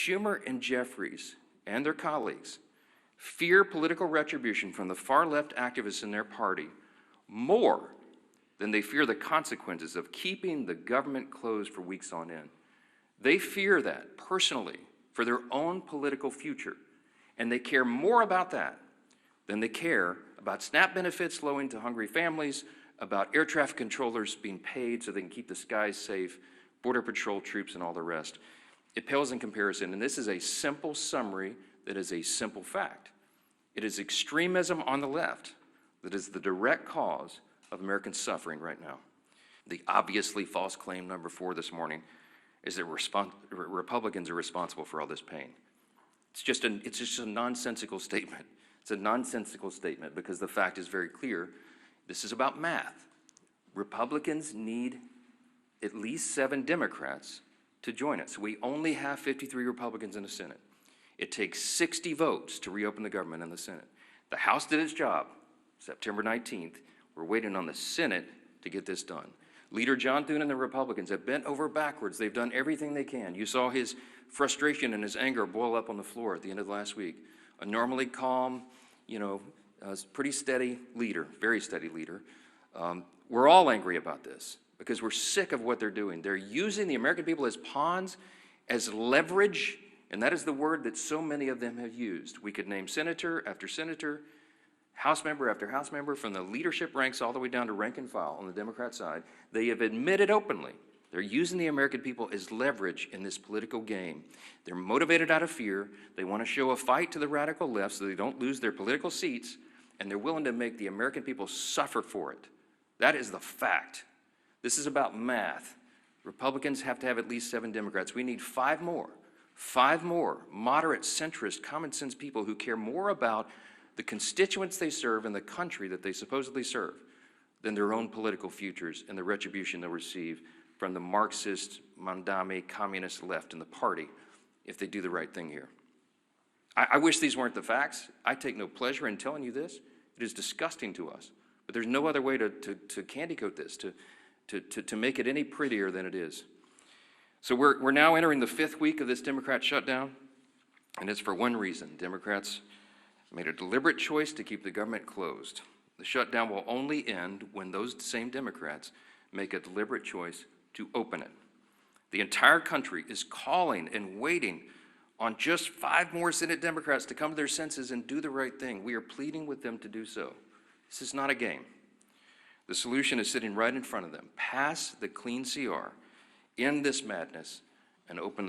Schumer and Jeffries and their colleagues fear political retribution from the far-left activists in their party more than they fear the consequences of keeping the government closed for weeks on end. They fear that personally for their own political future, and they care more about that than they care about SNAP benefits flowing to hungry families, about air traffic controllers being paid so they can keep the skies safe, Border Patrol troops, and all the rest. It pales in comparison, and this is a simple summary that is a simple fact. It is extremism on the left that is the direct cause of American suffering right now. The obviously false claim number 4 this morning is that Republicans are responsible for all this pain. It's just a nonsensical statement. It's a nonsensical statement because the fact is very clear. This is about math. Republicans need at least 7 Democrats to join us. We only have 53 Republicans in the Senate. It takes 60 votes to reopen the government in the Senate. The House did its job September 19th. We're waiting on the Senate to get this done. Leader John Thune and the Republicans have bent over backwards. They've done everything they can. You saw his frustration and his anger boil up on the floor at the end of last week. A normally calm, pretty steady leader, very steady leader. We're all angry about this because we're sick of what they're doing. They're using the American people as pawns, as leverage, and that is the word that so many of them have used. We could name senator after senator, House member after House member, from the leadership ranks all the way down to rank and file on the Democrat side. They have admitted openly they're using the American people as leverage in this political game. They're motivated out of fear. They want to show a fight to the radical left so they don't lose their political seats, and they're willing to make the American people suffer for it. That is the fact. This is about math. Republicans have to have at least 7 Democrats. We need 5 more. 5 more moderate, centrist, common sense people who care more about the constituents they serve and the country that they supposedly serve than their own political futures and the retribution they'll receive from the Marxist, Mandami, communist left in the party if they do the right thing here. I wish these weren't the facts. I take no pleasure in telling you this. It is disgusting to us. But there's no other way to candy coat this, to make it any prettier than it is. So we're now entering the 5th week of this Democrat shutdown, and it's for one reason. Democrats made a deliberate choice to keep the government closed. The shutdown will only end when those same Democrats make a deliberate choice to open it. The entire country is calling and waiting on just 5 more Senate Democrats to come to their senses and do the right thing. We are pleading with them to do so. This is not a game. The solution is sitting right in front of them. Pass the clean CR, end this madness, and open the